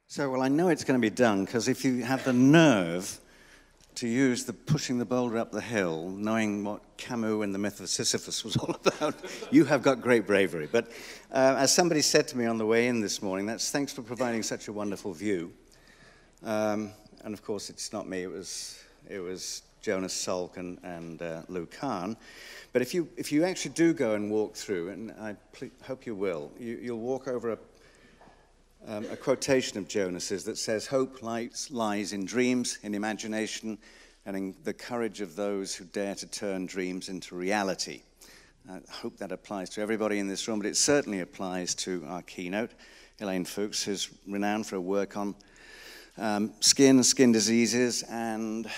So, well, I know it's going to be done, because if you have the nerve to use the pushing the boulder up the hill, knowing what Camus and the myth of Sisyphus was all about, you have got great bravery. But as somebody said to me on the way in this morning, thanks for providing such a wonderful view. And of course, it's not me, it was Jonas Salk and Lou Kahn. But if you actually do go and walk through, and I hope you will, you'll walk over a quotation of Jonas's that says, "Hope lies in dreams, in imagination, and in the courage of those who dare to turn dreams into reality." I hope that applies to everybody in this room, but it certainly applies to our keynote, Elaine Fuchs, who's renowned for her work on skin diseases, and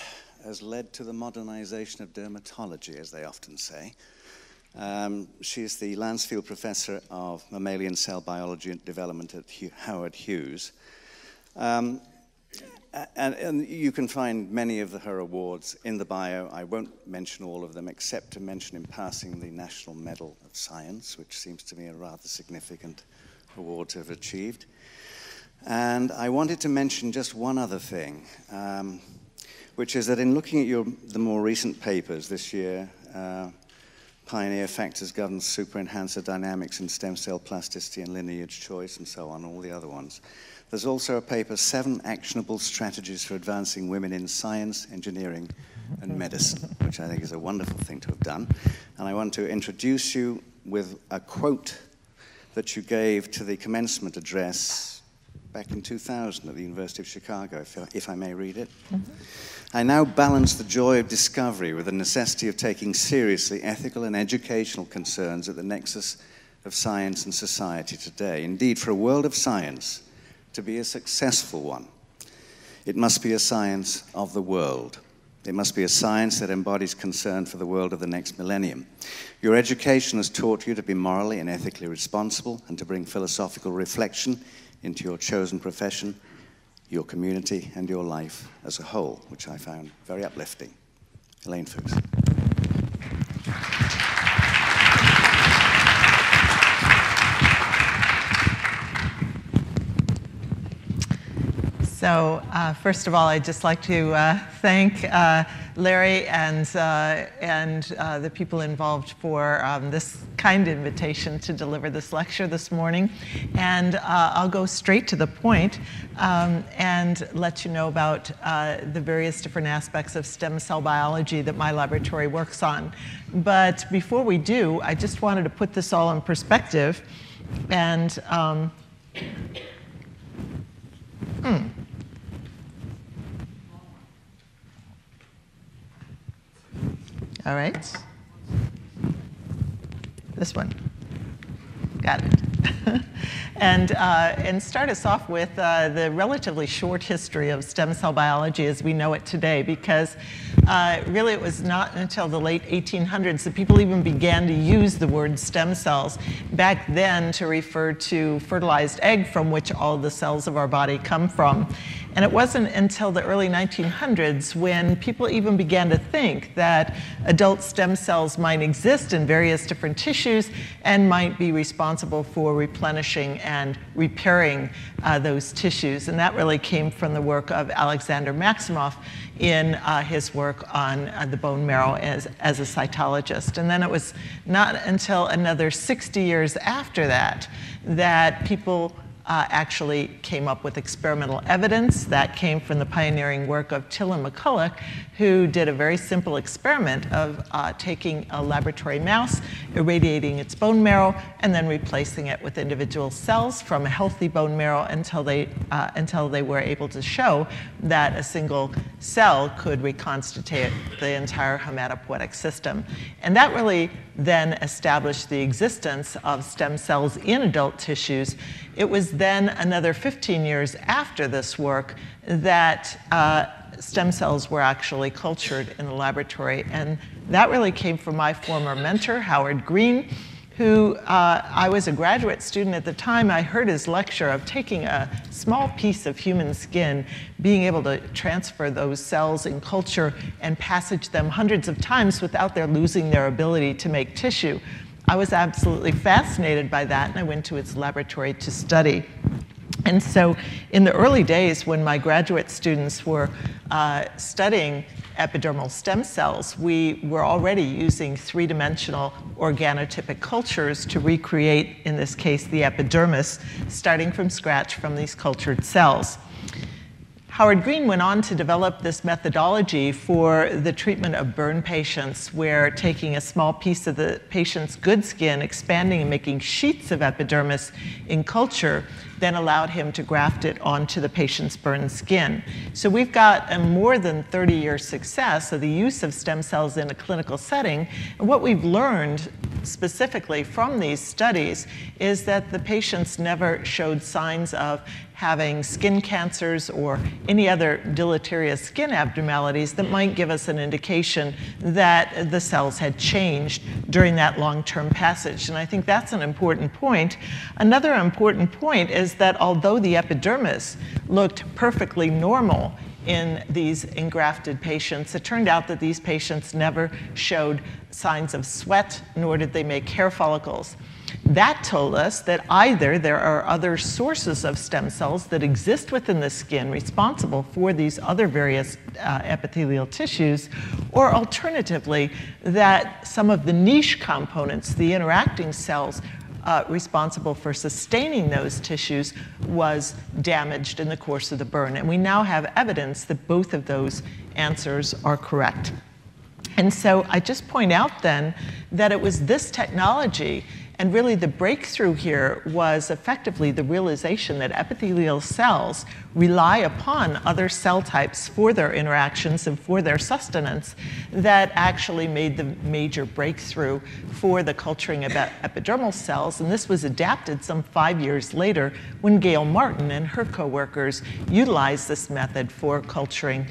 has led to the modernization of dermatology, as they often say. She is the Lancefield Professor of Mammalian Cell Biology and Development at Howard Hughes. And you can find many of her awards in the bio. I won't mention all of them, except to mention in passing the National Medal of Science, which seems to me a rather significant award to have achieved. And I wanted to mention just one other thing, which is that in looking at the more recent papers this year, Pioneer Factors Govern Super Enhancer Dynamics in Stem Cell Plasticity and Lineage Choice, and so on, all the other ones. There's also a paper, 7 Actionable Strategies for Advancing Women in Science, Engineering, and Medicine, which I think is a wonderful thing to have done. And I want to introduce you with a quote that you gave to the commencement address back in 2000 at the University of Chicago, if I may read it. Mm-hmm. "I now balance the joy of discovery with the necessity of taking seriously ethical and educational concerns at the nexus of science and society today. Indeed, for a world of science to be a successful one, it must be a science of the world. It must be a science that embodies concern for the world of the next millennium. Your education has taught you to be morally and ethically responsible and to bring philosophical reflection into your chosen profession, your community, and your life as a whole," which I found very uplifting. Elaine Fuchs. So first of all, I'd just like to thank Larry and the people involved for this kind invitation to deliver this lecture this morning. And I'll go straight to the point and let you know about the various different aspects of stem cell biology that my laboratory works on. But before we do, I just wanted to put this all in perspective. And all right. This one. Got it. And start us off with the relatively short history of stem cell biology as we know it today, because really it was not until the late 1800s that people even began to use the word stem cells, back then to refer to fertilized egg from which all the cells of our body come from. And it wasn't until the early 1900s when people even began to think that adult stem cells might exist in various different tissues and might be responsible for replenishing and repairing those tissues. And that really came from the work of Alexander Maximoff in his work on the bone marrow as a cytologist. And then it was not until another 60 years after that that people actually came up with experimental evidence that came from the pioneering work of Till and McCulloch, who did a very simple experiment of taking a laboratory mouse, irradiating its bone marrow, and then replacing it with individual cells from a healthy bone marrow until they were able to show that a single cell could reconstitute the entire hematopoietic system. And that really then established the existence of stem cells in adult tissues. It was then another 15 years after this work that stem cells were actually cultured in the laboratory. And that really came from my former mentor, Howard Green, who I was a graduate student at the time. I heard his lecture of taking a small piece of human skin, being able to transfer those cells in culture and passage them hundreds of times without their losing their ability to make tissue. I was absolutely fascinated by that, and I went to his laboratory to study. And so in the early days when my graduate students were studying epidermal stem cells, we were already using three-dimensional organotypic cultures to recreate, in this case, the epidermis, starting from scratch from these cultured cells. Howard Green went on to develop this methodology for the treatment of burn patients, where taking a small piece of the patient's good skin, expanding and making sheets of epidermis in culture, then allowed him to graft it onto the patient's burned skin. So we've got a more than 30-year success of the use of stem cells in a clinical setting. And what we've learned specifically from these studies is that the patients never showed signs of having skin cancers or any other deleterious skin abnormalities that might give us an indication that the cells had changed during that long-term passage. And I think that's an important point. Another important point is that although the epidermis looked perfectly normal in these engrafted patients, it turned out that these patients never showed signs of sweat, nor did they make hair follicles. That told us that either there are other sources of stem cells that exist within the skin responsible for these other various epithelial tissues, or alternatively, that some of the niche components, the interacting cells responsible for sustaining those tissues, was damaged in the course of the burn. And we now have evidence that both of those answers are correct. And so I just point out then that it was this technology, and really the breakthrough here was effectively the realization that epithelial cells rely upon other cell types for their interactions and for their sustenance, that actually made the major breakthrough for the culturing of epidermal cells. And this was adapted some 5 years later when Gail Martin and her coworkers utilized this method for culturing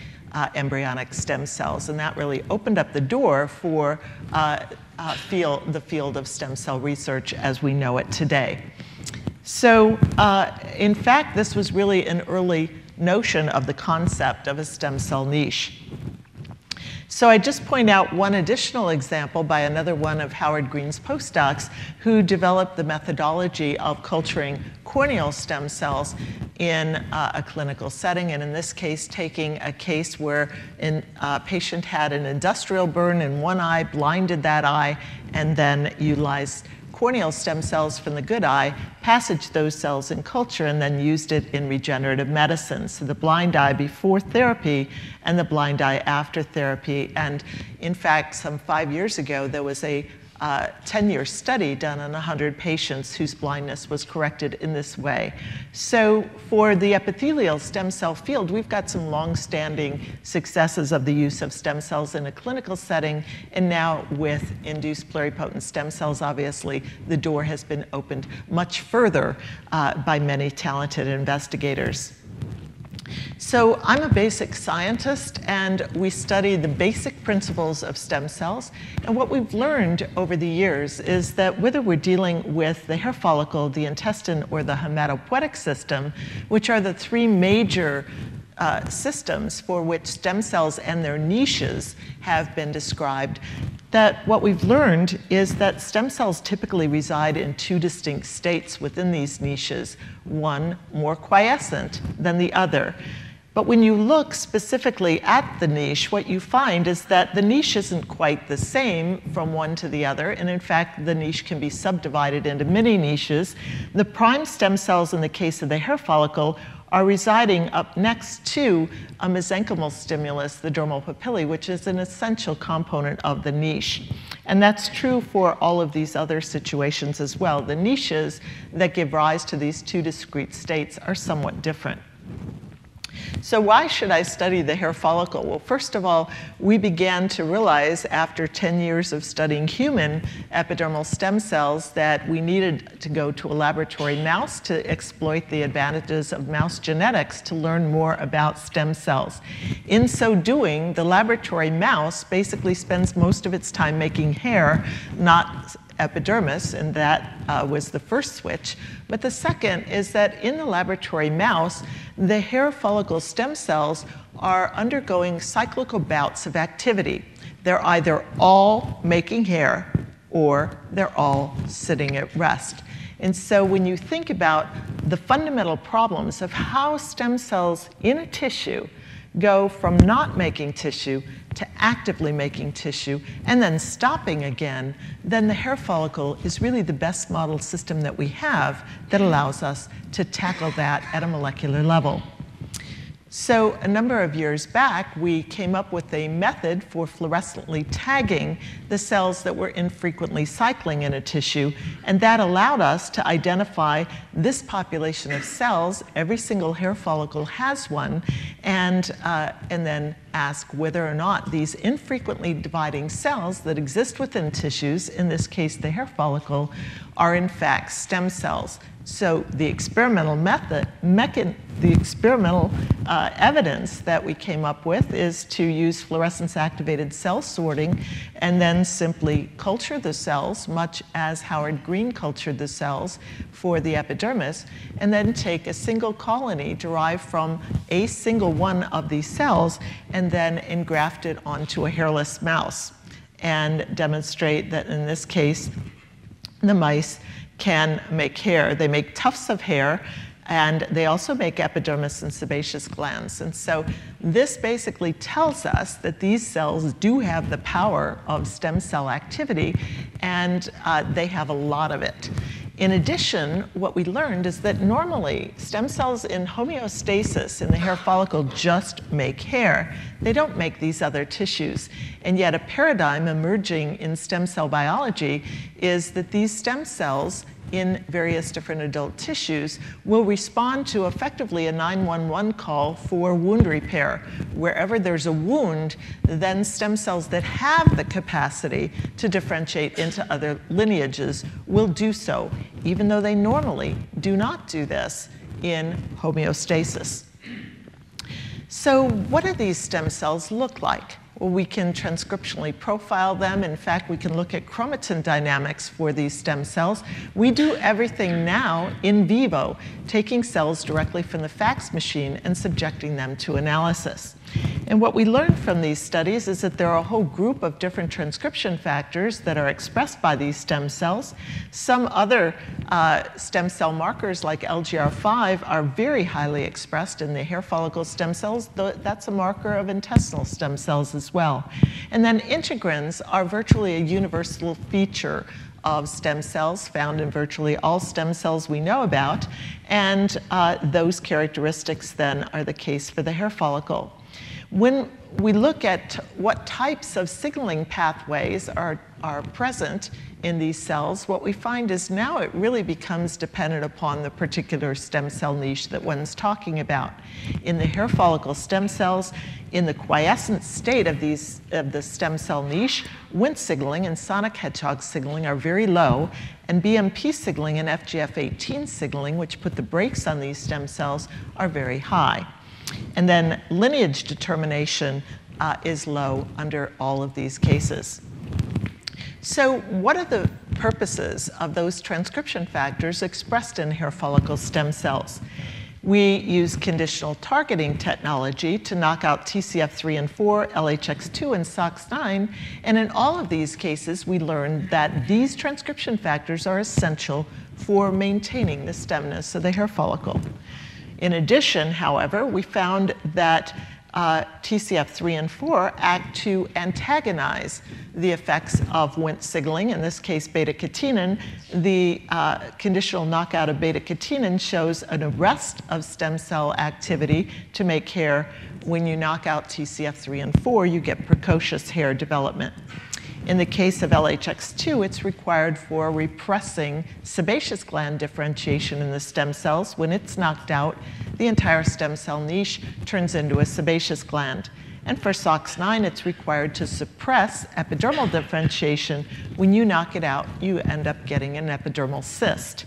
embryonic stem cells. And that really opened up the door for the field of stem cell research as we know it today. So in fact, this was really an early notion of the concept of a stem cell niche. So I just point out one additional example by another one of Howard Green's postdocs, who developed the methodology of culturing corneal stem cells in a clinical setting, and in this case, taking a case where a patient had an industrial burn in one eye, blinded that eye, and then utilized corneal stem cells from the good eye, passaged those cells in culture, and then used it in regenerative medicine. So the blind eye before therapy and the blind eye after therapy. And in fact, some 5 years ago, there was a 10-year study done on 100 patients whose blindness was corrected in this way. So for the epithelial stem cell field, we've got some long-standing successes of the use of stem cells in a clinical setting, and now with induced pluripotent stem cells, obviously, the door has been opened much further by many talented investigators. So I'm a basic scientist, and we study the basic principles of stem cells. And what we've learned over the years is that whether we're dealing with the hair follicle, the intestine, or the hematopoietic system, which are the three major systems for which stem cells and their niches have been described, that what we've learned is that stem cells typically reside in two distinct states within these niches, one more quiescent than the other. But when you look specifically at the niche, what you find is that the niche isn't quite the same from one to the other, and in fact, the niche can be subdivided into many niches. The prime stem cells in the case of the hair follicle are residing up next to a mesenchymal stimulus, the dermal papillae, which is an essential component of the niche. And that's true for all of these other situations as well. The niches that give rise to these two discrete states are somewhat different. So why should I study the hair follicle? Well, first of all, we began to realize after 10 years of studying human epidermal stem cells that we needed to go to a laboratory mouse to exploit the advantages of mouse genetics to learn more about stem cells. In so doing, the laboratory mouse basically spends most of its time making hair, not epidermis, and that was the first switch. But the second is that in the laboratory mouse, the hair follicle stem cells are undergoing cyclical bouts of activity. They're either all making hair or they're all sitting at rest. And so when you think about the fundamental problems of how stem cells in a tissue go from not making tissue to actively making tissue and then stopping again, then the hair follicle is really the best model system that we have that allows us to tackle that at a molecular level. So a number of years back, we came up with a method for fluorescently tagging the cells that were infrequently cycling in a tissue, and that allowed us to identify this population of cells. Every single hair follicle has one, and then ask whether or not these infrequently dividing cells that exist within tissues, in this case the hair follicle, are in fact stem cells. So the experimental evidence that we came up with is to use fluorescence-activated cell sorting and then simply culture the cells, much as Howard Green cultured the cells for the epidermis, and then take a single colony derived from a single one of these cells and then engraft it onto a hairless mouse and demonstrate that in this case, the mice can make hair. They make tufts of hair, and they also make epidermis and sebaceous glands. And so this basically tells us that these cells do have the power of stem cell activity, and they have a lot of it. In addition, what we learned is that normally stem cells in homeostasis in the hair follicle just make hair. They don't make these other tissues. And yet a paradigm emerging in stem cell biology is that these stem cells in various different adult tissues will respond to effectively a 911 call for wound repair. Wherever there's a wound, then stem cells that have the capacity to differentiate into other lineages will do so, even though they normally do not do this in homeostasis. So what do these stem cells look like? Well, we can transcriptionally profile them. In fact, we can look at chromatin dynamics for these stem cells. We do everything now in vivo, taking cells directly from the fax machine and subjecting them to analysis. And what we learned from these studies is that there are a whole group of different transcription factors that are expressed by these stem cells. Some other stem cell markers like LGR5 are very highly expressed in the hair follicle stem cells. That's a marker of intestinal stem cells as well. And then integrins are virtually a universal feature of stem cells found in virtually all stem cells we know about. And those characteristics then are the case for the hair follicle. When we look at what types of signaling pathways are present in these cells, what we find is now it really becomes dependent upon the particular stem cell niche that one's talking about. In the hair follicle stem cells, in the quiescent state of the stem cell niche, Wnt signaling and sonic hedgehog signaling are very low, and BMP signaling and FGF18 signaling, which put the brakes on these stem cells, are very high. And then lineage determination is low under all of these cases. So what are the purposes of those transcription factors expressed in hair follicle stem cells? We use conditional targeting technology to knock out TCF3 and 4, LHX2, and SOX9. And in all of these cases, we learned that these transcription factors are essential for maintaining the stemness of the hair follicle. In addition, however, we found that TCF3 and 4 act to antagonize the effects of Wnt signaling, in this case beta-catenin. The conditional knockout of beta-catenin shows an arrest of stem cell activity to make hair. When you knock out TCF3 and 4, you get precocious hair development. In the case of LHX2, it's required for repressing sebaceous gland differentiation in the stem cells. When it's knocked out, the entire stem cell niche turns into a sebaceous gland. And for SOX9, it's required to suppress epidermal differentiation. When you knock it out, you end up getting an epidermal cyst.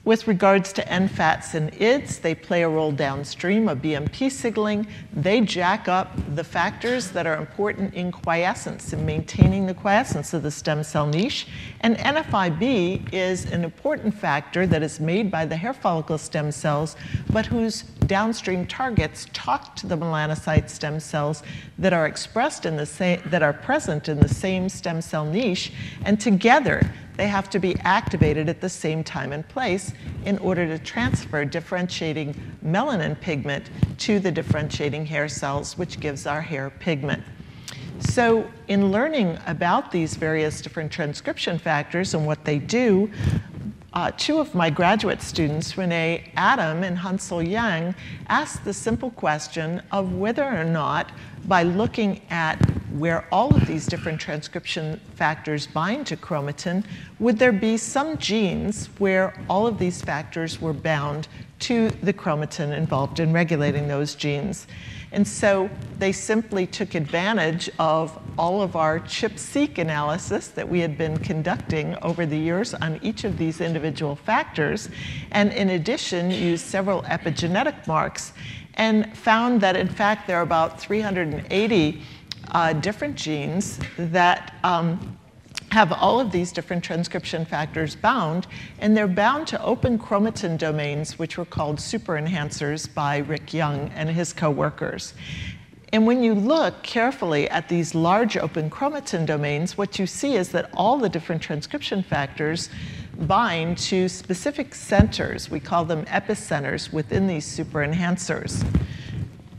With regards to NFATs and IDS, they play a role downstream of BMP signaling. They jack up the factors that are important in quiescence and maintaining the quiescence of the stem cell niche. And NFIB is an important factor that is made by the hair follicle stem cells, but whose downstream targets talk to the melanocyte stem cells that are expressed in the same, that are present in the same stem cell niche, and together they have to be activated at the same time and place in order to transfer differentiating melanin pigment to the differentiating hair cells, which gives our hair pigment. So in learning about these various different transcription factors and what they do, two of my graduate students, Renee Adam and Hansel Yang, asked the simple question of whether or not, by looking at where all of these different transcription factors bind to chromatin, would there be some genes where all of these factors were bound to the chromatin involved in regulating those genes. And so they simply took advantage of all of our ChIP-seq analysis that we had been conducting over the years on each of these individual factors, and in addition used several epigenetic marks and found that in fact there are about 380 different genes that have all of these different transcription factors bound, and they're bound to open chromatin domains, which were called super-enhancers by Rick Young and his co-workers. And when you look carefully at these large open chromatin domains, what you see is that all the different transcription factors bind to specific centers. We call them epicenters within these super-enhancers.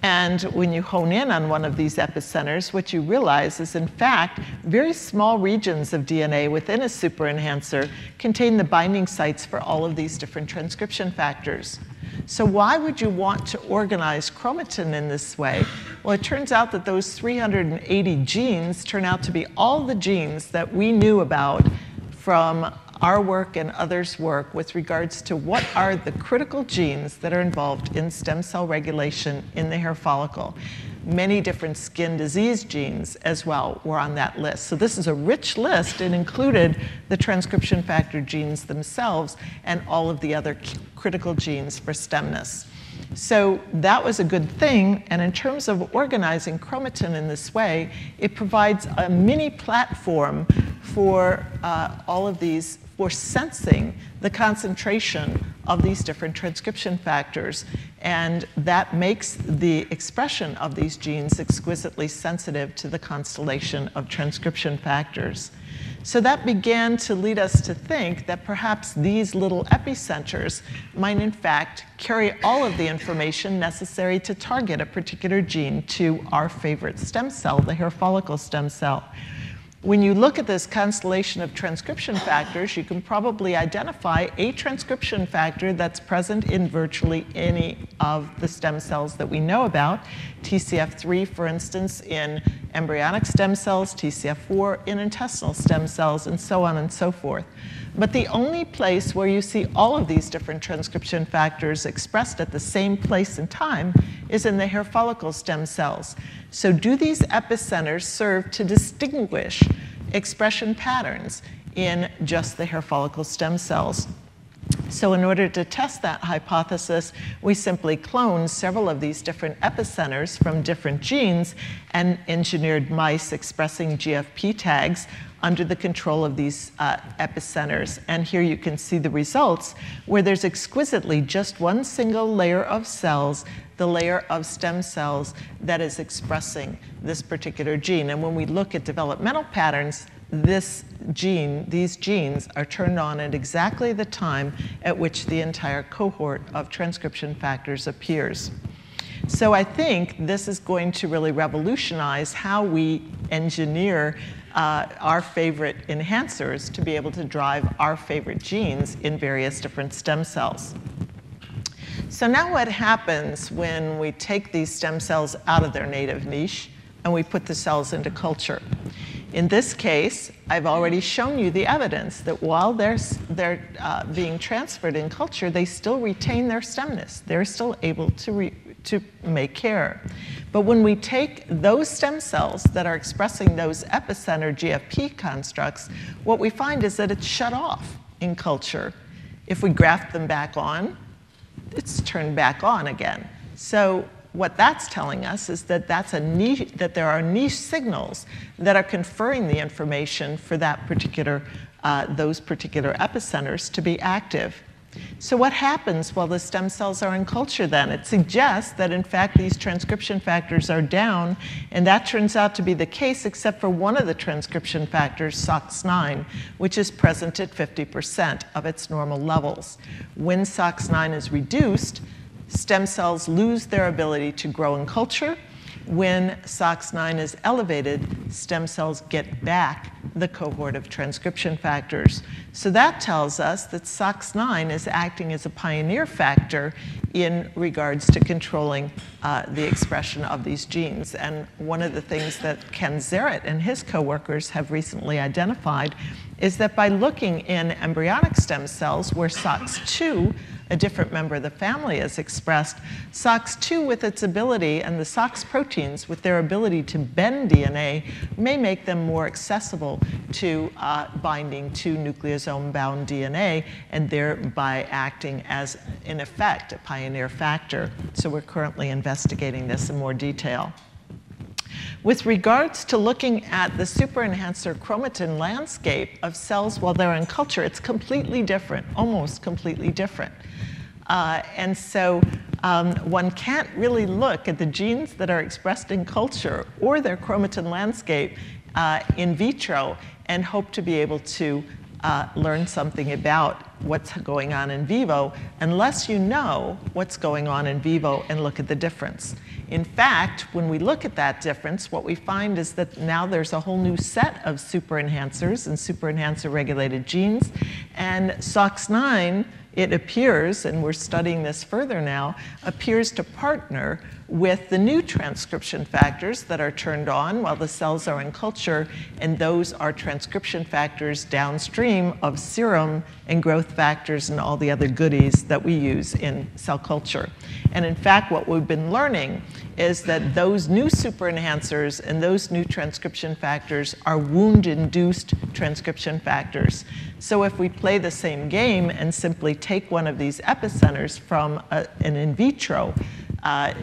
And when you hone in on one of these epicenters, what you realize is, in fact, very small regions of DNA within a super-enhancer contain the binding sites for all of these different transcription factors. So why would you want to organize chromatin in this way? Well, it turns out that those 380 genes turn out to be all the genes that we knew about from our work and others' work with regards to what are the critical genes that are involved in stem cell regulation in the hair follicle. Many different skin disease genes as well were on that list. So this is a rich list. It included the transcription factor genes themselves and all of the other critical genes for stemness. So that was a good thing, and in terms of organizing chromatin in this way, it provides a mini platform for all of these, for sensing the concentration of these different transcription factors, and that makes the expression of these genes exquisitely sensitive to the constellation of transcription factors. So that began to lead us to think that perhaps these little epicenters might in fact carry all of the information necessary to target a particular gene to our favorite stem cell, the hair follicle stem cell. When you look at this constellation of transcription factors, you can probably identify a transcription factor that's present in virtually any of the stem cells that we know about. TCF3, for instance, in embryonic stem cells, TCF4 in intestinal stem cells, and so on and so forth. But the only place where you see all of these different transcription factors expressed at the same place and time is in the hair follicle stem cells. So do these epicenters serve to distinguish expression patterns in just the hair follicle stem cells? So in order to test that hypothesis, we simply cloned several of these different epicenters from different genes and engineered mice expressing GFP tags under the control of these epicenters. And here you can see the results, where there's exquisitely just one single layer of cells, the layer of stem cells that is expressing this particular gene. And when we look at developmental patterns, these genes are turned on at exactly the time at which the entire cohort of transcription factors appears. So I think this is going to really revolutionize how we engineer our favorite enhancers to be able to drive our favorite genes in various different stem cells. So now what happens when we take these stem cells out of their native niche and we put the cells into culture? In this case, I've already shown you the evidence that while they're being transferred in culture, they still retain their stemness. They're still able to make hair. But when we take those stem cells that are expressing those epicenter GFP constructs, what we find is that it's shut off in culture. If we graft them back on, it's turned back on again. So what that's telling us is that that there are niche signals that are conferring the information for that particular, those particular epicenters to be active. So what happens while the stem cells are in culture then? It suggests that in fact these transcription factors are down, and that turns out to be the case except for one of the transcription factors, SOX9, which is present at 50% of its normal levels. When SOX9 is reduced, stem cells lose their ability to grow in culture. When SOX9 is elevated, stem cells get back the cohort of transcription factors. So that tells us that SOX9 is acting as a pioneer factor in regards to controlling the expression of these genes. And one of the things that Ken Zaret and his coworkers have recently identified is that by looking in embryonic stem cells where SOX2, a different member of the family, is expressed, SOX2 with its ability, and the SOX proteins with their ability to bend DNA, may make them more accessible to binding to nucleosome-bound DNA, and thereby acting as, in effect, a pioneer factor. So we're currently investigating this in more detail. With regards to looking at the superenhancer chromatin landscape of cells while they're in culture, it's completely different, almost completely different. And so one can't really look at the genes that are expressed in culture or their chromatin landscape in vitro and hope to be able to learn something about what's going on in vivo unless you know what's going on in vivo and look at the difference. In fact, when we look at that difference, what we find is that now there's a whole new set of superenhancers and superenhancer-regulated genes, and SOX9, it appears, and we're studying this further now, appears to partner with the new transcription factors that are turned on while the cells are in culture, and those are transcription factors downstream of serum and growth factors and all the other goodies that we use in cell culture. And in fact, what we've been learning is that those new superenhancers and those new transcription factors are wound-induced transcription factors. So if we play the same game and simply take one of these epicenters from an in vitro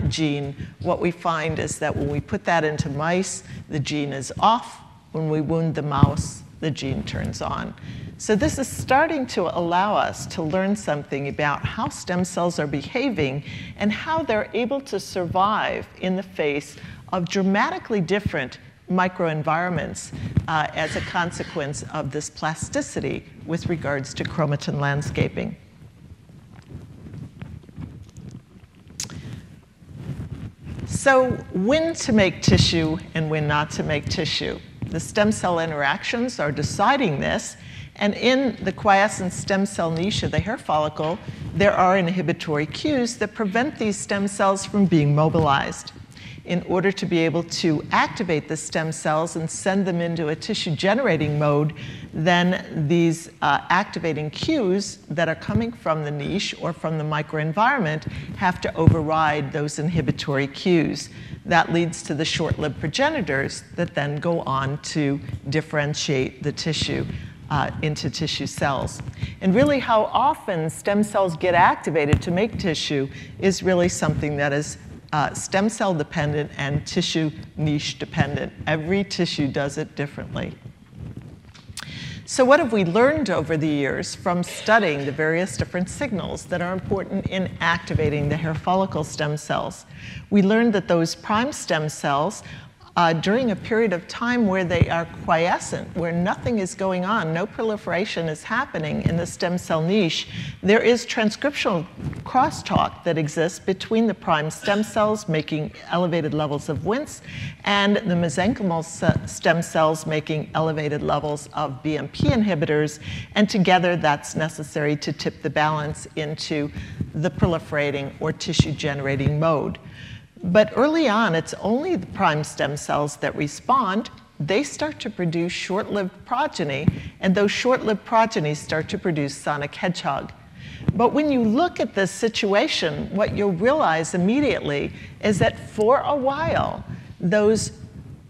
gene, what we find is that when we put that into mice, the gene is off. When we wound the mouse, the gene turns on. So this is starting to allow us to learn something about how stem cells are behaving and how they're able to survive in the face of dramatically different microenvironments as a consequence of this plasticity with regards to chromatin landscaping. So when to make tissue and when not to make tissue. The stem cell interactions are deciding this. And in the quiescent stem cell niche of the hair follicle, there are inhibitory cues that prevent these stem cells from being mobilized. In order to be able to activate the stem cells and send them into a tissue-generating mode, then these activating cues that are coming from the niche or from the microenvironment have to override those inhibitory cues. That leads to the short-lived progenitors that then go on to differentiate the tissue into tissue cells. And really how often stem cells get activated to make tissue is really something that is stem cell dependent and tissue niche dependent. Every tissue does it differently. So what have we learned over the years from studying the various different signals that are important in activating the hair follicle stem cells? We learned that those prime stem cells during a period of time where they are quiescent, where nothing is going on, no proliferation is happening in the stem cell niche, there is transcriptional crosstalk that exists between the prime stem cells making elevated levels of Wnt and the mesenchymal stem cells making elevated levels of BMP inhibitors, and together that's necessary to tip the balance into the proliferating or tissue-generating mode. But early on, it's only the prime stem cells that respond. They start to produce short-lived progeny, and those short-lived progeny start to produce sonic hedgehog. But when you look at this situation, what you'll realize immediately is that for a while, those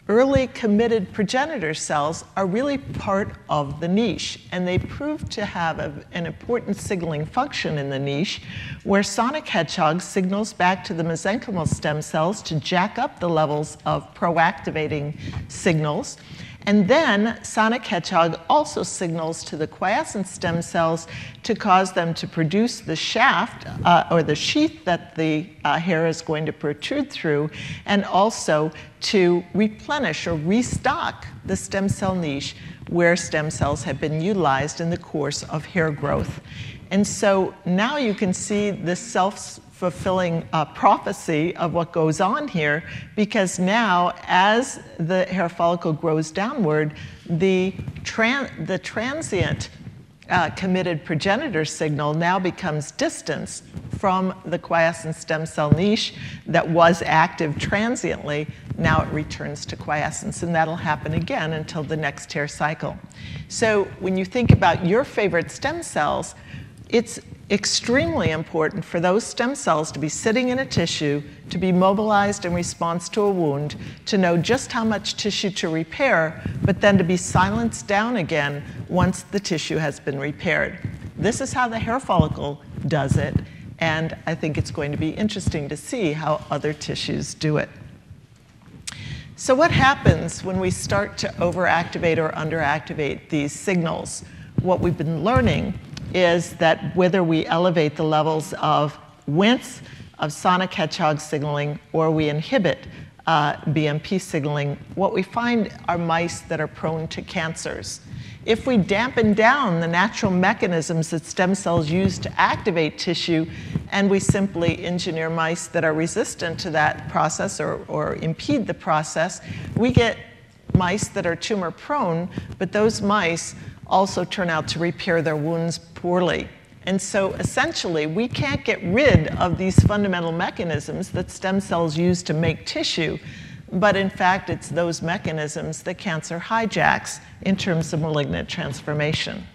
early committed progenitor cells are really part of the niche, and they prove to have an important signaling function in the niche where sonic hedgehog signals back to the mesenchymal stem cells to jack up the levels of proactivating signals. And then sonic hedgehog also signals to the quiescent stem cells to cause them to produce the shaft or the sheath that the hair is going to protrude through, and also to replenish or restock the stem cell niche where stem cells have been utilized in the course of hair growth. And so now you can see the self-fulfilling prophecy of what goes on here, because now as the hair follicle grows downward, the transient committed progenitor signal now becomes distanced from the quiescent stem cell niche that was active transiently. Now it returns to quiescence, and that'll happen again until the next hair cycle. So when you think about your favorite stem cells, it's extremely important for those stem cells to be sitting in a tissue, to be mobilized in response to a wound, to know just how much tissue to repair, but then to be silenced down again once the tissue has been repaired. This is how the hair follicle does it, and I think it's going to be interesting to see how other tissues do it. So what happens when we start to overactivate or underactivate these signals? What we've been learning is that whether we elevate the levels of WNTs, of sonic hedgehog signaling, or we inhibit BMP signaling, what we find are mice that are prone to cancers. If we dampen down the natural mechanisms that stem cells use to activate tissue, and we simply engineer mice that are resistant to that process or impede the process, we get mice that are tumor prone, but those mice also turn out to repair their wounds poorly. And so essentially, we can't get rid of these fundamental mechanisms that stem cells use to make tissue, but in fact, it's those mechanisms that cancer hijacks in terms of malignant transformation.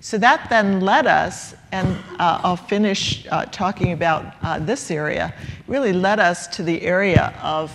So that then led us, and I'll finish talking about this area, really led us to the area of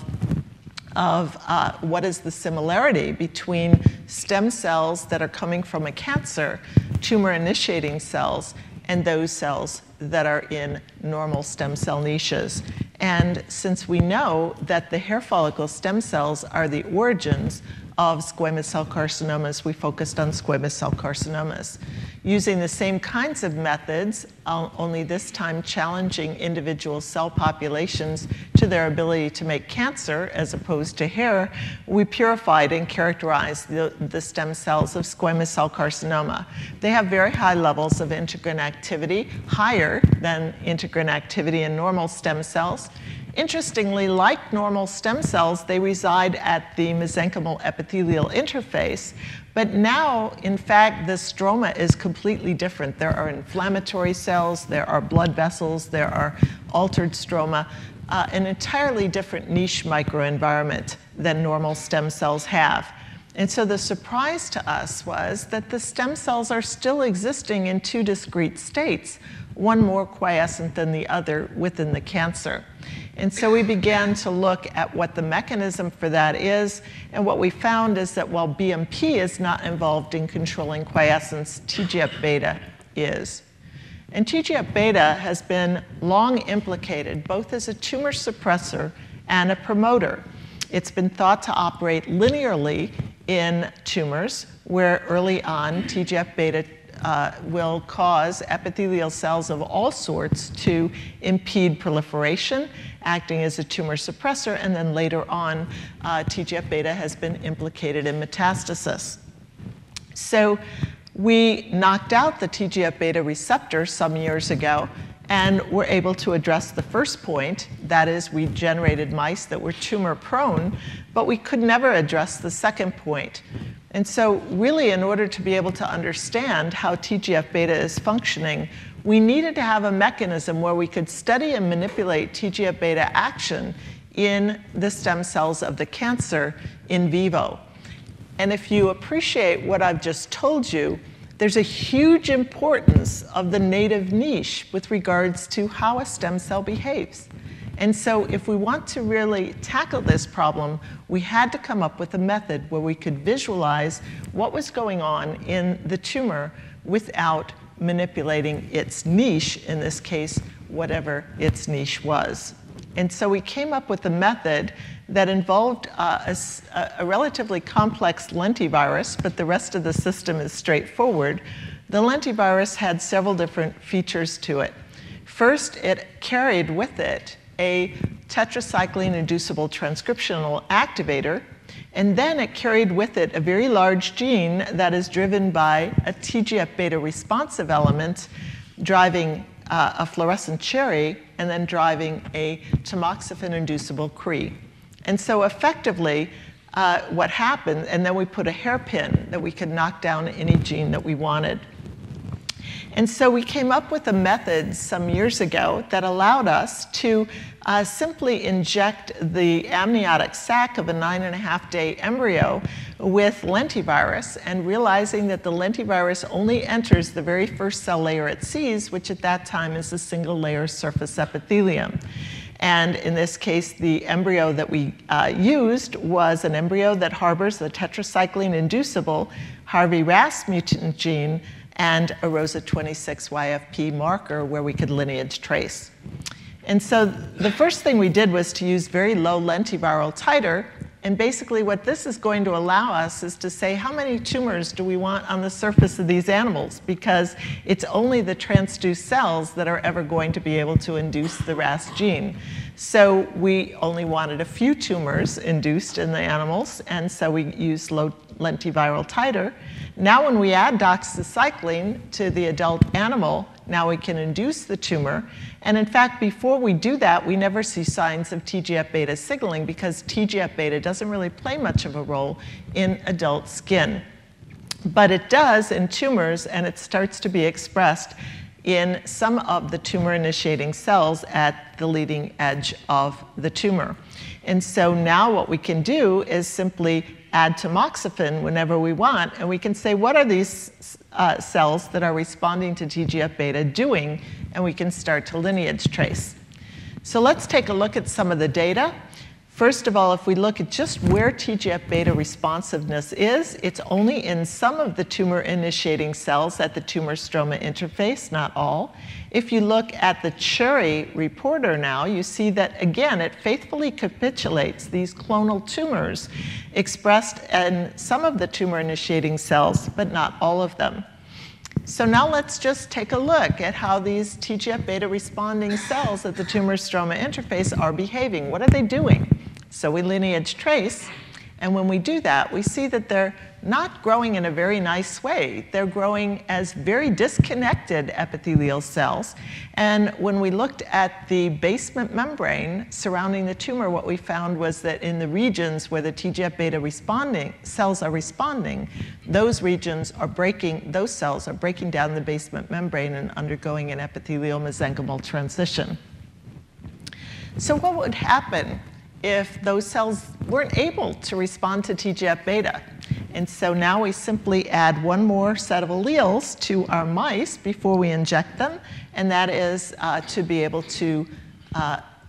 what is the similarity between stem cells that are coming from a cancer, tumor-initiating cells, and those cells that are in normal stem cell niches. And since we know that the hair follicle stem cells are the origins of squamous cell carcinomas, we focused on squamous cell carcinomas. Using the same kinds of methods, only this time challenging individual cell populations to their ability to make cancer as opposed to hair, we purified and characterized the stem cells of squamous cell carcinoma. They have very high levels of integrin activity, higher than integrin activity in normal stem cells. Interestingly, like normal stem cells, they reside at the mesenchymal epithelial interface. But now, in fact, the stroma is completely different. There are inflammatory cells, there are blood vessels, there are altered stroma, an entirely different niche microenvironment than normal stem cells have. And so the surprise to us was that the stem cells are still existing in two discrete states, one more quiescent than the other within the cancer. And so we began to look at what the mechanism for that is, and what we found is that while BMP is not involved in controlling quiescence, TGF-beta is. And TGF-beta has been long implicated both as a tumor suppressor and a promoter. It's been thought to operate linearly in tumors, where early on TGF-beta will cause epithelial cells of all sorts to impede proliferation, acting as a tumor suppressor, and then later on, TGF-beta has been implicated in metastasis. So we knocked out the TGF-beta receptor some years ago, and were able to address the first point, that is, we generated mice that were tumor prone, but we could never address the second point. And so really, in order to be able to understand how TGF-beta is functioning, we needed to have a mechanism where we could study and manipulate TGF-beta action in the stem cells of the cancer in vivo. And if you appreciate what I've just told you, there's a huge importance of the native niche with regards to how a stem cell behaves. And so if we want to really tackle this problem, we had to come up with a method where we could visualize what was going on in the tumor without manipulating its niche, in this case, whatever its niche was. And so we came up with a method that involved a relatively complex lentivirus, but the rest of the system is straightforward. The lentivirus had several different features to it. First, it carried with it a tetracycline-inducible transcriptional activator, and then it carried with it a very large gene that is driven by a TGF-beta responsive element driving a fluorescent cherry and then driving a tamoxifen-inducible Cree. And so effectively, what happened, and then we put a hairpin that we could knock down any gene that we wanted. And so we came up with a method some years ago that allowed us to simply inject the amniotic sac of a 9.5-day embryo with lentivirus, and realizing that the lentivirus only enters the very first cell layer it sees, which at that time is a single-layer surface epithelium. And in this case, the embryo that we used was an embryo that harbors the tetracycline-inducible Harvey-RAS mutant gene and a ROSA26YFP marker where we could lineage trace. And so the first thing we did was to use very low lentiviral titer. And basically what this is going to allow us is to say, how many tumors do we want on the surface of these animals? Because it's only the transduced cells that are ever going to be able to induce the RAS gene. So we only wanted a few tumors induced in the animals, and so we used low lentiviral titer. Now when we add doxycycline to the adult animal, now we can induce the tumor. And in fact, before we do that, we never see signs of TGF-beta signaling, because TGF-beta doesn't really play much of a role in adult skin. But it does in tumors, and it starts to be expressed in some of the tumor-initiating cells at the leading edge of the tumor. And so now what we can do is simply add tamoxifen whenever we want, and we can say, what are these cells that are responding to TGF-beta doing? And we can start to lineage trace. So let's take a look at some of the data. First of all, if we look at just where TGF-beta responsiveness is, it's only in some of the tumor-initiating cells at the tumor-stroma interface, not all. If you look at the cherry reporter now, you see that, again, it faithfully capitulates these clonal tumors expressed in some of the tumor-initiating cells, but not all of them. So now let's just take a look at how these TGF-beta responding cells at the tumor-stroma interface are behaving. What are they doing? So we lineage trace, and when we do that, we see that they're not growing in a very nice way. They're growing as very disconnected epithelial cells. And when we looked at the basement membrane surrounding the tumor, what we found was that in the regions where the TGF-beta responding cells are responding, those regions are breaking, those cells are breaking down the basement membrane and undergoing an epithelial mesenchymal transition. So what would happen if those cells weren't able to respond to TGF-beta? And so now we simply add one more set of alleles to our mice before we inject them, and that is to be able to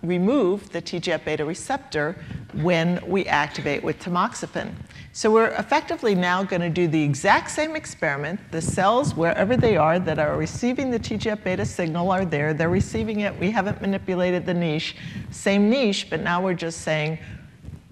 remove the TGF-beta receptor when we activate with tamoxifen. So we're effectively now going to do the exact same experiment. The cells, wherever they are, that are receiving the TGF-beta signal are there. They're receiving it. We haven't manipulated the niche. Same niche, but now we're just saying,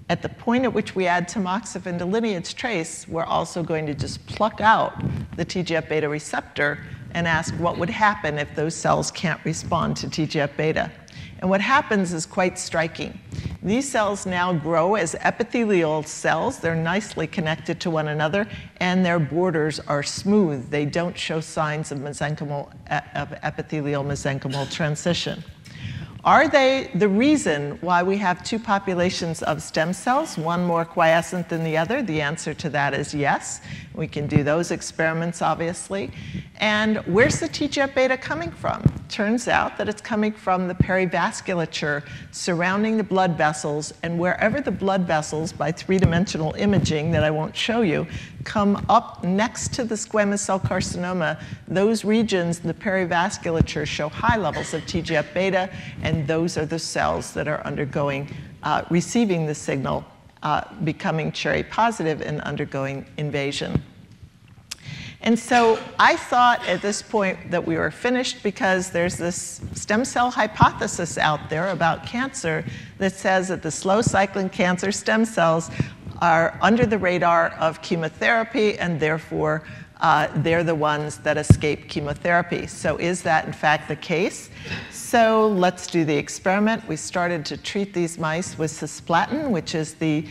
at the point at which we add tamoxifen to lineage trace, we're also going to just pluck out the TGF-beta receptor and ask what would happen if those cells can't respond to TGF-beta. And what happens is quite striking. These cells now grow as epithelial cells. They're nicely connected to one another, and their borders are smooth. They don't show signs of epithelial mesenchymal transition. Are they the reason why we have two populations of stem cells, one more quiescent than the other? The answer to that is yes. We can do those experiments, obviously. And where's the TGF-beta coming from? Turns out that it's coming from the perivasculature surrounding the blood vessels, and wherever the blood vessels, by three-dimensional imaging that I won't show you, come up next to the squamous cell carcinoma, those regions in the perivasculature show high levels of TGF-beta, and those are the cells that are undergoing, receiving the signal, becoming cherry positive and undergoing invasion. And so I thought at this point that we were finished because there's this stem cell hypothesis out there about cancer that says that the slow cycling cancer stem cells are under the radar of chemotherapy, and therefore they're the ones that escape chemotherapy. So is that in fact the case? So let's do the experiment. We started to treat these mice with cisplatin, which is the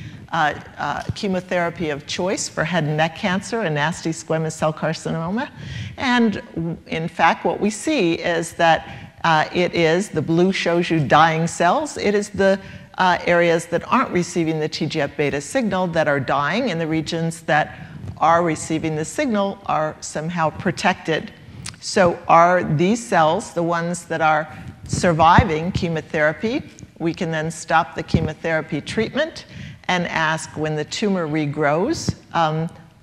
chemotherapy of choice for head and neck cancer and nasty squamous cell carcinoma. And in fact, what we see is that it is, the blue shows you dying cells. It is the areas that aren't receiving the TGF-beta signal that are dying, and the regions that are receiving the signal are somehow protected. So are these cells the ones that are surviving chemotherapy? We can then stop the chemotherapy treatment and ask, when the tumor regrows,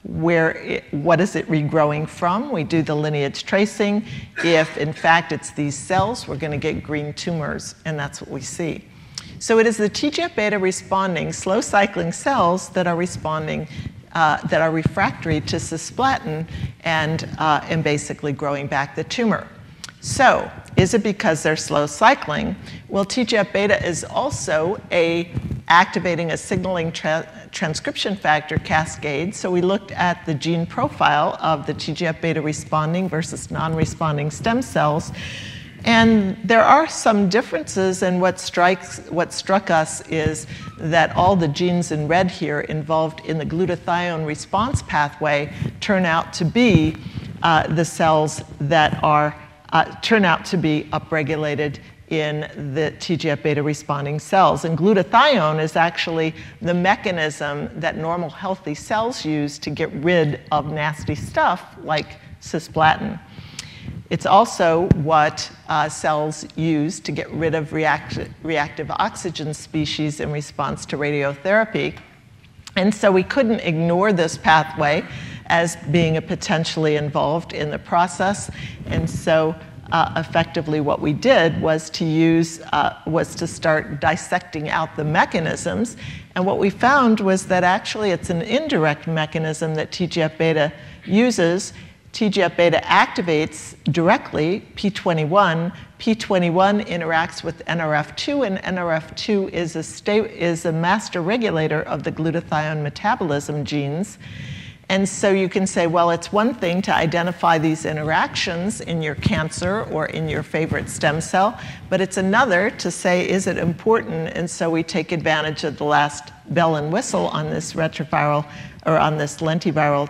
what is it regrowing from? We do the lineage tracing. If in fact it's these cells, we're going to get green tumors, and that's what we see. So it is the TGF-beta responding slow cycling cells that are responding, that are refractory to cisplatin and basically growing back the tumor. So is it because they're slow cycling? Well, TGF-beta is also activating a signaling transcription factor cascade. So we looked at the gene profile of the TGF-beta responding versus non-responding stem cells. And there are some differences, and what struck us is that all the genes in red here involved in the glutathione response pathway turn out to be the cells that turn out to be upregulated in the TGF-beta responding cells. And glutathione is actually the mechanism that normal healthy cells use to get rid of nasty stuff like cisplatin. It's also what cells use to get rid of reactive oxygen species in response to radiotherapy. And so we couldn't ignore this pathway as being potentially involved in the process. And so effectively what we did was to start dissecting out the mechanisms. And what we found was that actually it's an indirect mechanism that TGF-beta uses. TGF-beta activates directly P21. P21 interacts with NRF2, and NRF2 is a master regulator of the glutathione metabolism genes. And so you can say, well, it's one thing to identify these interactions in your cancer or in your favorite stem cell, but it's another to say, is it important? And so we take advantage of the last bell and whistle on this retroviral, or on this lentiviral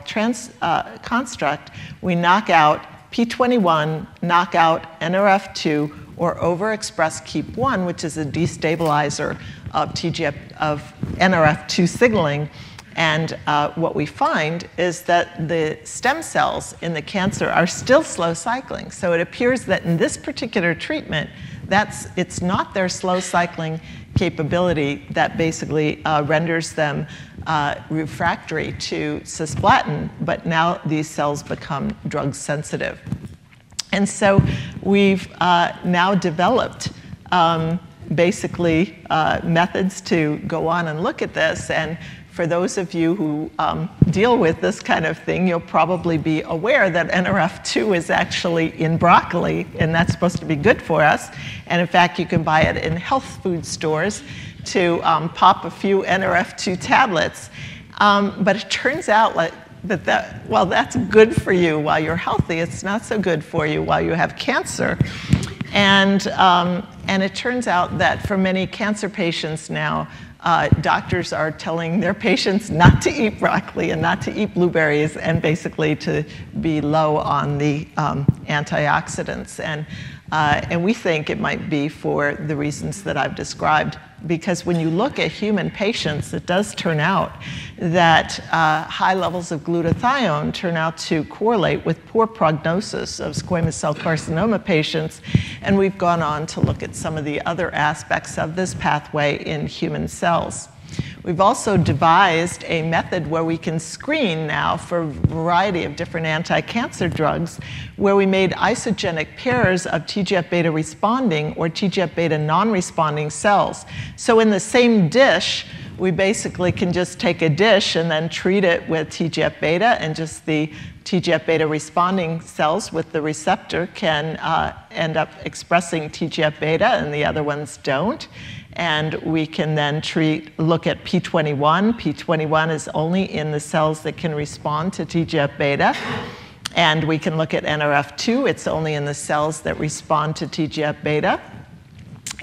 construct. We knock out P21, knock out NRF2, or overexpress KEAP1, which is a destabilizer of NRF2 signaling. And what we find is that the stem cells in the cancer are still slow cycling. So it appears that in this particular treatment, it's not their slow cycling capability that basically renders them refractory to cisplatin, but now these cells become drug sensitive. And so we've now developed basically methods to go on and look at this. And for those of you who deal with this kind of thing, you'll probably be aware that NRF2 is actually in broccoli, and that's supposed to be good for us. And in fact, you can buy it in health food stores to pop a few NRF2 tablets. But it turns out like well, that's good for you while you're healthy. It's not so good for you while you have cancer. And it turns out that for many cancer patients now, doctors are telling their patients not to eat broccoli and not to eat blueberries, and basically to be low on the antioxidants. And we think it might be for the reasons that I've described, because when you look at human patients, it does turn out that high levels of glutathione turn out to correlate with poor prognosis of squamous cell carcinoma patients. And we've gone on to look at some of the other aspects of this pathway in human cells. We've also devised a method where we can screen now for a variety of different anti-cancer drugs, where we made isogenic pairs of TGF-beta responding or TGF-beta non-responding cells. So in the same dish, we basically can just take a dish and then treat it with TGF-beta, and just the TGF-beta responding cells with the receptor can end up expressing TGF-beta and the other ones don't. And we can then look at P21. P21 is only in the cells that can respond to TGF-beta. And we can look at NRF2. It's only in the cells that respond to TGF-beta.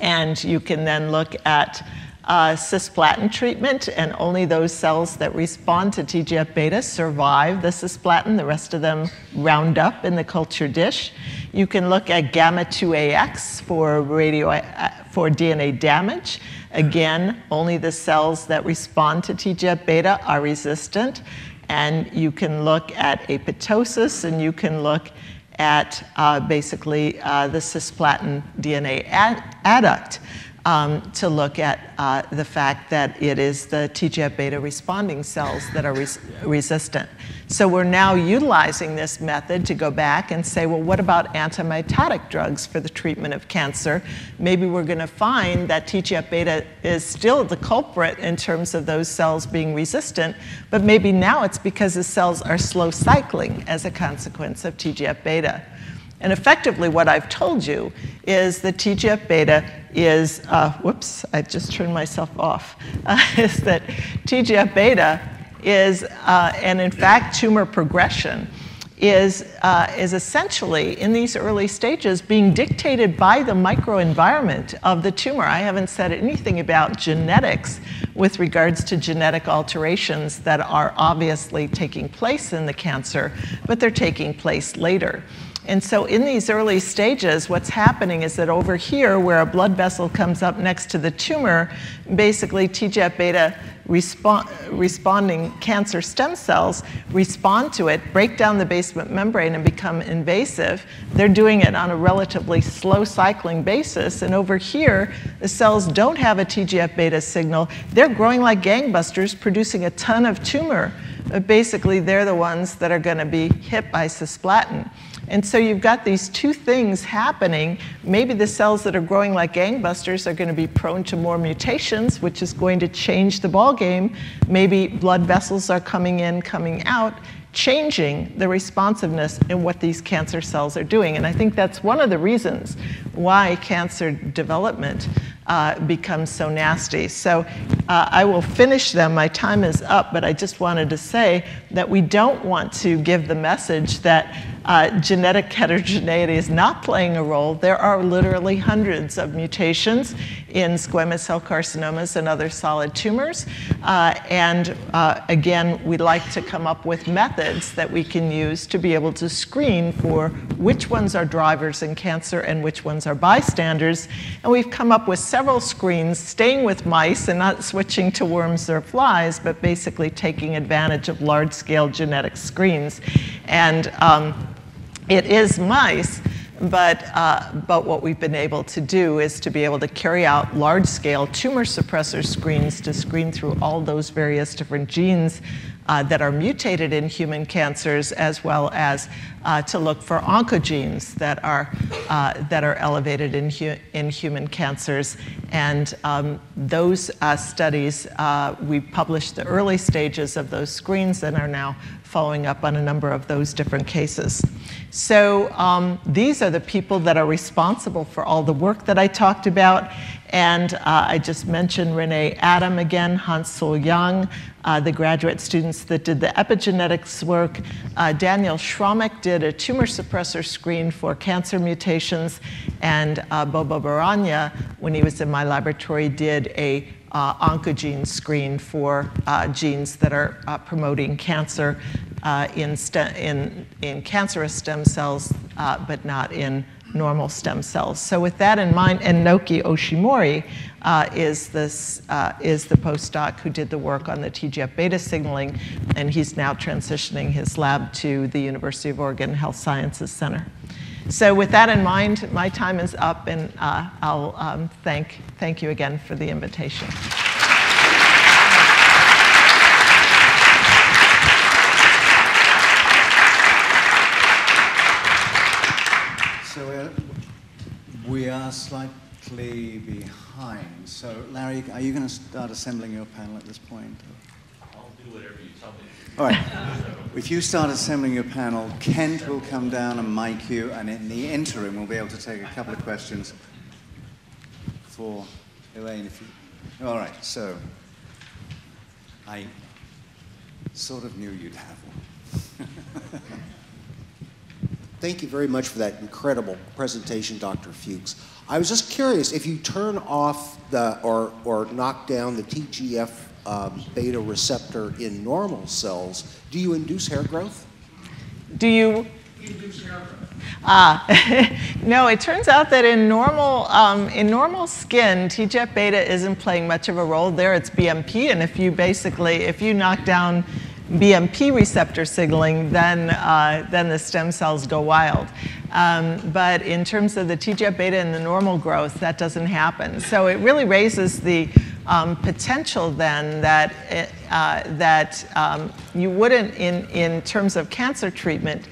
And you can then look at cisplatin treatment, and only those cells that respond to TGF-beta survive the cisplatin. The rest of them round up in the culture dish. You can look at gamma-2AX for DNA damage. Again, only the cells that respond to TGF-beta are resistant. And you can look at apoptosis, and you can look at basically the cisplatin DNA adduct to look at the fact that it is the TGF-beta responding cells that are resistant. So we're now utilizing this method to go back and say, well, what about antimitotic drugs for the treatment of cancer? Maybe we're going to find that TGF-beta is still the culprit in terms of those cells being resistant, but maybe now it's because the cells are slow cycling as a consequence of TGF-beta. And effectively, what I've told you is that TGF-beta is, whoops, I just turned myself off, is that TGF-beta is, and in fact, tumor progression is essentially, in these early stages, being dictated by the microenvironment of the tumor. I haven't said anything about genetics with regards to genetic alterations that are obviously taking place in the cancer, but they're taking place later. And so in these early stages, what's happening is that over here, where a blood vessel comes up next to the tumor, basically TGF-beta responding cancer stem cells respond to it, break down the basement membrane, and become invasive. They're doing it on a relatively slow cycling basis. And over here, the cells don't have a TGF-beta signal. They're growing like gangbusters, producing a ton of tumor. But basically, they're the ones that are going to be hit by cisplatin. And so you've got these two things happening. Maybe the cells that are growing like gangbusters are going to be prone to more mutations, which is going to change the ballgame. Maybe blood vessels are coming in, coming out, changing the responsiveness in what these cancer cells are doing. And I think that's one of the reasons why cancer development becomes so nasty. So I will finish them. My time is up, but I just wanted to say that we don't want to give the message that genetic heterogeneity is not playing a role. There are literally hundreds of mutations in squamous cell carcinomas and other solid tumors. Again, we like to come up with methods that we can use to be able to screen for which ones are drivers in cancer and which ones are bystanders. And we've come up with several screens, staying with mice and not switching to worms or flies, but basically taking advantage of large-scale genetic screens. And it is mice, but what we've been able to do is to be able to carry out large-scale tumor suppressor screens to screen through all those various different genes that are mutated in human cancers, as well as to look for oncogenes that are elevated in human cancers. And those studies, we published the early stages of those screens and are now following up on a number of those different cases. So these are the people that are responsible for all the work that I talked about. And I just mentioned Renee Adam again, Hans-Sol Young, the graduate students that did the epigenetics work. Daniel Schromek did a tumor suppressor screen for cancer mutations. And Bobo Baranya, when he was in my laboratory, did a oncogene screen for genes that are promoting cancer in cancerous stem cells, but not in normal stem cells. So with that in mind, and Naoki Oshimori is the postdoc who did the work on the TGF-beta signaling, and he's now transitioning his lab to the University of Oregon Health Sciences Center. So with that in mind, my time is up, and I'll thank you again for the invitation. So we are directly behind. So, Larry, are you going to start assembling your panel at this point? I'll do whatever you tell me. All right. If you start assembling your panel, Kent will come down and mic you, and in the interim, we'll be able to take a couple of questions for Elaine. All right, so I sort of knew you'd have one. Thank you very much for that incredible presentation, Dr. Fuchs. I was just curious, if you turn off or knock down the TGF-beta receptor in normal cells, do you induce hair growth? Do you? Induce hair growth. No, it turns out that in normal skin, TGF-beta isn't playing much of a role. There it's BMP, and if you knock down BMP receptor signaling, then the stem cells go wild. But in terms of the TGF-beta in the normal growth, that doesn't happen. So it really raises the potential then that you wouldn't, in terms of cancer treatment,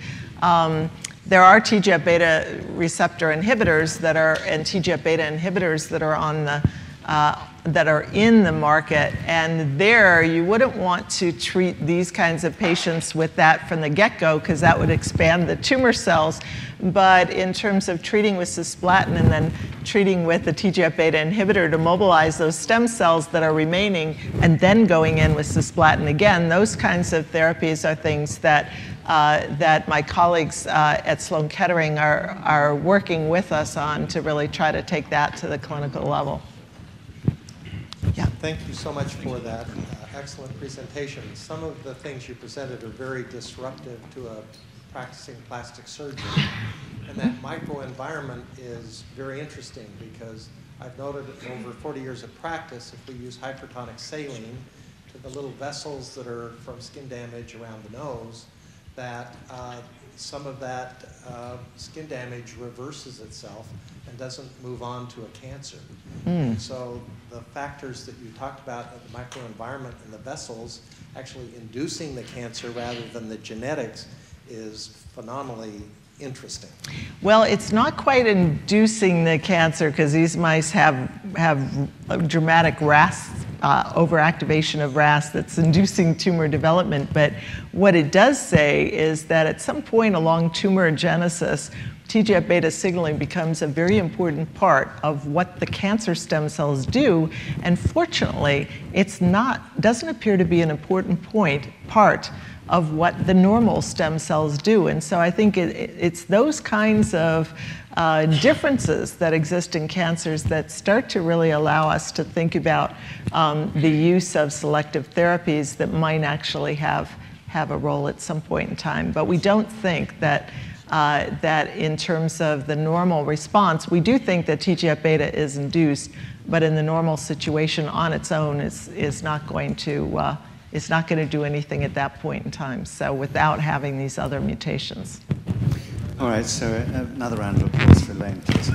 there are TGF-beta receptor inhibitors and TGF-beta inhibitors that are on the that are in the market, and there you wouldn't want to treat these kinds of patients with that from the get-go because that would expand the tumor cells. But in terms of treating with cisplatin and then treating with the TGF-beta inhibitor to mobilize those stem cells that are remaining and then going in with cisplatin again, those kinds of therapies are things that my colleagues at Sloan Kettering are working with us on to really try to take that to the clinical level. Yeah. Thank you so much for that excellent presentation. Some of the things you presented are very disruptive to a practicing plastic surgeon. And that microenvironment is very interesting because I've noted over 40 years of practice, if we use hypertonic saline to the little vessels that are from skin damage around the nose, that some of that skin damage reverses itself and doesn't move on to a cancer. And so the factors that you talked about, the microenvironment and the vessels, actually inducing the cancer rather than the genetics is phenomenally interesting. Well, it's not quite inducing the cancer because these mice have a dramatic RAS, overactivation of RAS that's inducing tumor development. But what it does say is that at some point along tumorigenesis, TGF-beta signaling becomes a very important part of what the cancer stem cells do, and fortunately, doesn't appear to be an important part of what the normal stem cells do. And so I think it's those kinds of differences that exist in cancers that start to really allow us to think about the use of selective therapies that might actually have a role at some point in time. But we don't think that in terms of the normal response, we do think that TGF-beta is induced, but in the normal situation on its own is not going to do anything at that point in time. So without having these other mutations. All right, so another round of applause for Elaine, please.